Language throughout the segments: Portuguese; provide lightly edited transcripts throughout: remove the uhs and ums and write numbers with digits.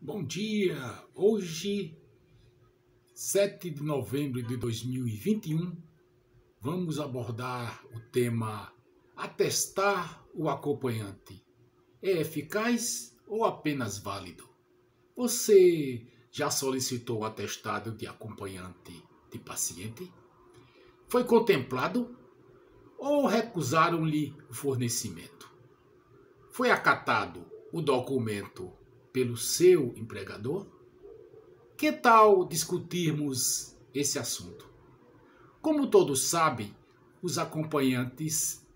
Bom dia! Hoje, 7 de novembro de 2021, vamos abordar o tema atestar o acompanhante. É eficaz ou apenas válido? Você já solicitou o atestado de acompanhante de paciente? Foi contemplado ou recusaram-lhe o fornecimento? Foi acatado o documento pelo seu empregador? Que tal discutirmos esse assunto? Como todos sabem, os acompanhantes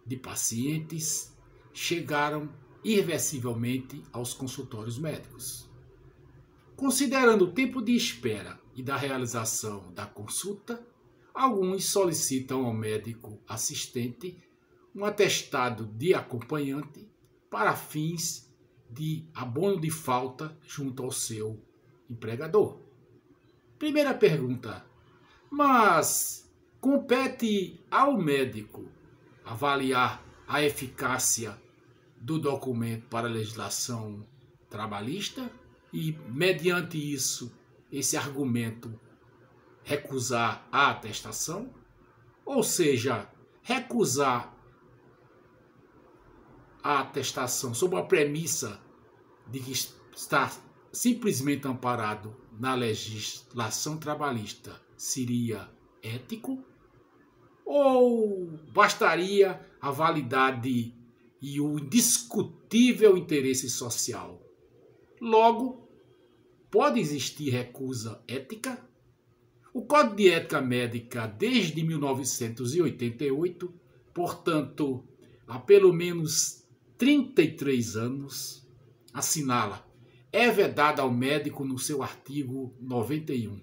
de pacientes chegaram irreversivelmente aos consultórios médicos. Considerando o tempo de espera e da realização da consulta, alguns solicitam ao médico assistente um atestado de acompanhante para fins de abono de falta junto ao seu empregador. Primeira pergunta: mas compete ao médico avaliar a eficácia do documento para a legislação trabalhista e, mediante isso, esse argumento, recusar a atestação? Ou seja, recusar a atestação sob a premissa de que está simplesmente amparado na legislação trabalhista seria ético? Ou bastaria a validade e o indiscutível interesse social? Logo, pode existir recusa ética? O Código de Ética Médica, desde 1988, portanto, há pelo menos 33 anos, assinala: é vedado ao médico, no seu artigo 91,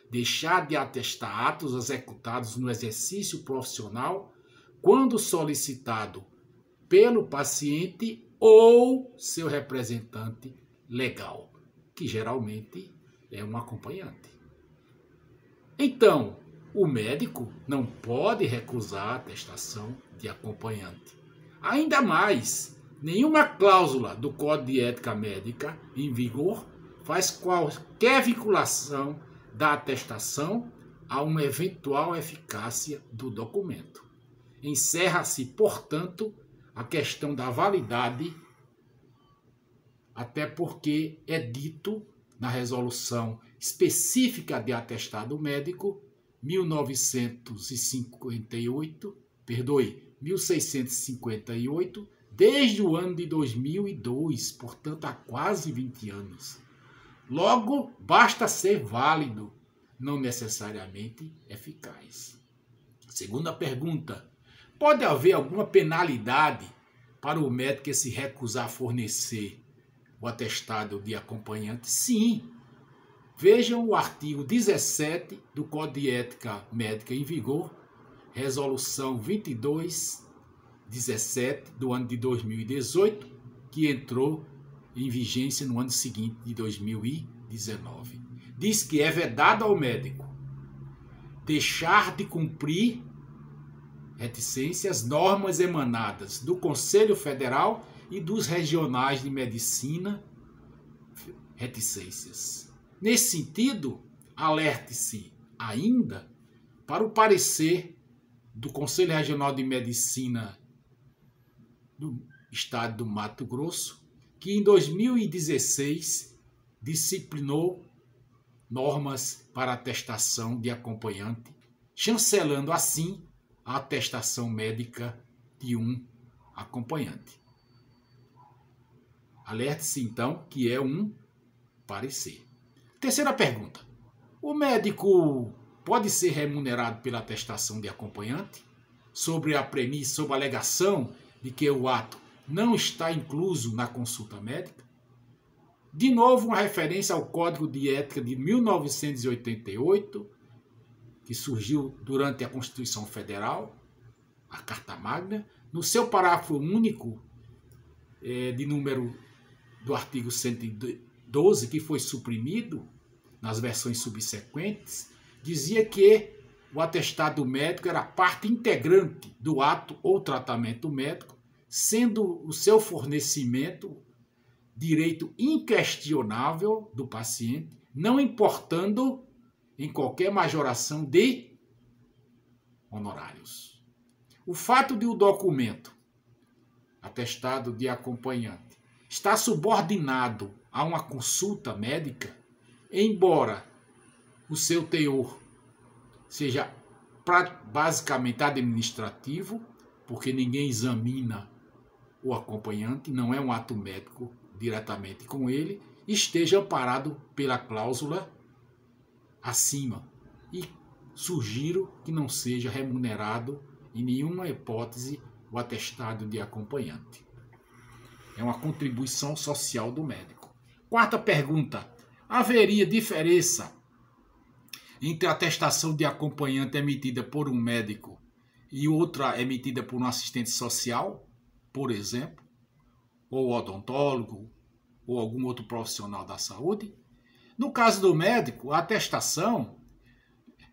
deixar de atestar atos executados no exercício profissional quando solicitado pelo paciente ou seu representante legal, que geralmente é um acompanhante. Então, o médico não pode recusar a atestação de acompanhante. Ainda mais, nenhuma cláusula do Código de Ética Médica em vigor faz qualquer vinculação da atestação a uma eventual eficácia do documento. Encerra-se, portanto, a questão da validade, até porque é dito na resolução específica de atestado médico 1658, desde o ano de 2002, portanto há quase 20 anos. Logo, basta ser válido, não necessariamente eficaz. Segunda pergunta: pode haver alguma penalidade para o médico que se recusar a fornecer o atestado de acompanhante? Sim. Vejam o artigo 17 do Código de Ética Médica em vigor, resolução 2217 do ano de 2018, que entrou em vigência no ano seguinte, de 2019. Diz que é vedado ao médico deixar de cumprir reticências, normas emanadas do Conselho Federal e dos regionais de medicina, reticências. Nesse sentido, alerte-se ainda para o parecer do Conselho Regional de Medicina do Estado do Mato Grosso, que em 2016 disciplinou normas para atestação de acompanhante, chancelando assim a atestação médica de um acompanhante. Alerte-se então que é um parecer. Terceira pergunta: o médico pode ser remunerado pela atestação de acompanhante sobre a premissa, sobre a alegação de que o ato não está incluso na consulta médica? De novo, uma referência ao Código de Ética de 1988, que surgiu durante a Constituição Federal, a Carta Magna, no seu parágrafo único, de número do artigo 112, que foi suprimido nas versões subsequentes, dizia que o atestado médico era parte integrante do ato ou tratamento médico, sendo o seu fornecimento direito inquestionável do paciente, não importando em qualquer majoração de honorários. O fato de o documento, atestado de acompanhante, estar subordinado a uma consulta médica, embora o seu teor seja basicamente administrativo, porque ninguém examina o acompanhante, não é um ato médico diretamente com ele, esteja amparado pela cláusula acima. E sugiro que não seja remunerado em nenhuma hipótese o atestado de acompanhante. É uma contribuição social do médico. Quarta pergunta: haveria diferença entre a atestação de acompanhante emitida por um médico e outra emitida por um assistente social, por exemplo, ou odontólogo, ou algum outro profissional da saúde? No caso do médico, a atestação,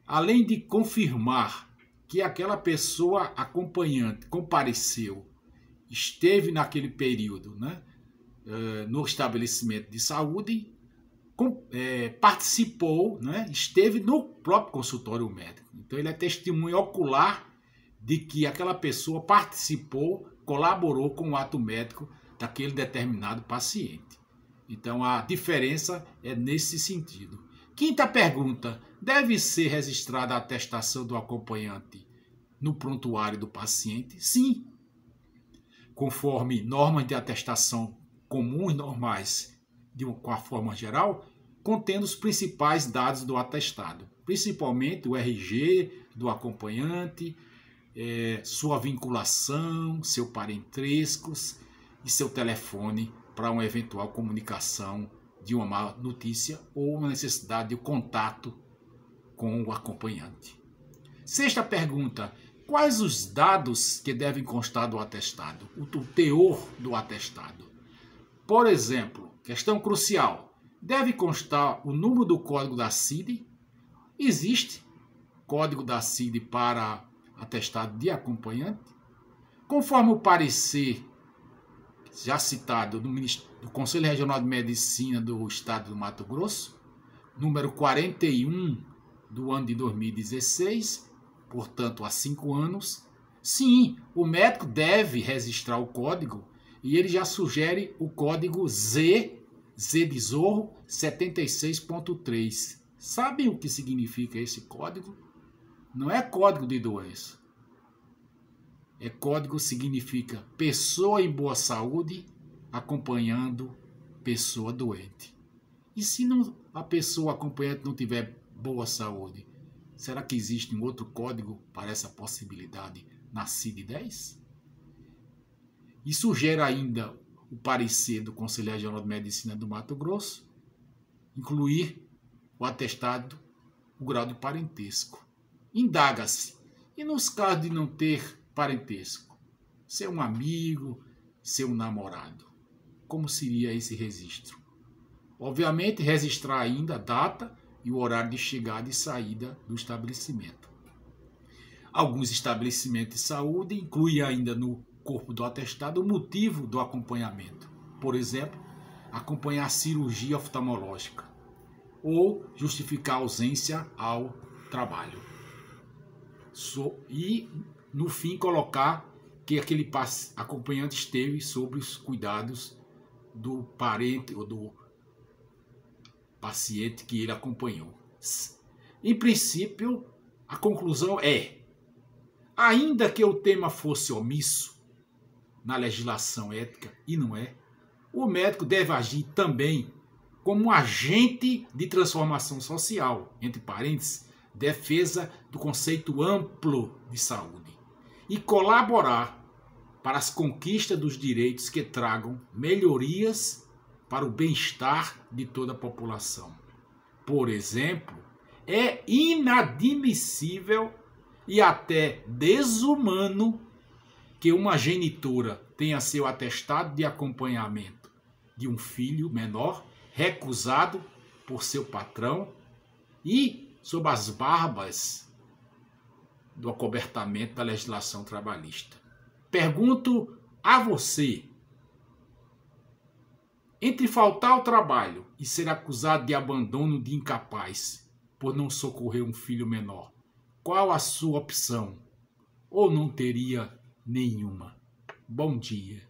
além de confirmar que aquela pessoa acompanhante compareceu, esteve naquele período, né, no estabelecimento de saúde, participou, né, esteve no próprio consultório médico. Então ele é testemunha ocular de que aquela pessoa participou, colaborou com o ato médico daquele determinado paciente. Então a diferença é nesse sentido. Quinta pergunta: deve ser registrada a atestação do acompanhante no prontuário do paciente? Sim. Conforme normas de atestação comuns, normais, com a forma geral, contendo os principais dados do atestado, principalmente o RG do acompanhante, sua vinculação, seu parentescos e seu telefone para uma eventual comunicação de uma má notícia ou uma necessidade de contato com o acompanhante. Sexta pergunta: quais os dados que devem constar do atestado? O teor do atestado. Por exemplo, questão crucial: deve constar o número do código da CID? Existe código da CID para atestado de acompanhante? Conforme o parecer já citado do Conselho Regional de Medicina do Estado do Mato Grosso, número 41 do ano de 2016, portanto há 5 anos, sim, o médico deve registrar o código e ele já sugere o código Z de Zorro 76.3. Sabem o que significa esse código? Não é código de doença. Código significa pessoa em boa saúde acompanhando pessoa doente. E se a pessoa acompanhante não tiver boa saúde, será que existe um outro código para essa possibilidade na CID-10? E sugere ainda o parecer do Conselho Regional de Medicina do Mato Grosso incluir o atestado, o grau de parentesco. Indaga-se: e nos casos de não ter parentesco, ser um amigo, ser um namorado, como seria esse registro? Obviamente, registrar ainda a data e o horário de chegada e saída do estabelecimento. Alguns estabelecimentos de saúde incluem ainda no corpo do atestado o motivo do acompanhamento. Por exemplo, acompanhar a cirurgia oftalmológica ou justificar a ausência ao trabalho. E, no fim, colocar que aquele acompanhante esteve sob os cuidados do parente ou do paciente que ele acompanhou. Em princípio, a conclusão é: ainda que o tema fosse omisso na legislação ética, e não é, o médico deve agir também como um agente de transformação social, entre parênteses, defesa do conceito amplo de saúde, e colaborar para as conquistas dos direitos que tragam melhorias para o bem-estar de toda a população. Por exemplo, é inadmissível e até desumano que uma genitora tenha seu atestado de acompanhamento de um filho menor recusado por seu patrão e sob as barbas do acobertamento da legislação trabalhista. Pergunto a você: Entre faltar ao trabalho e ser acusado de abandono de incapaz por não socorrer um filho menor, qual a sua opção? Ou não teria nenhuma? Bom dia.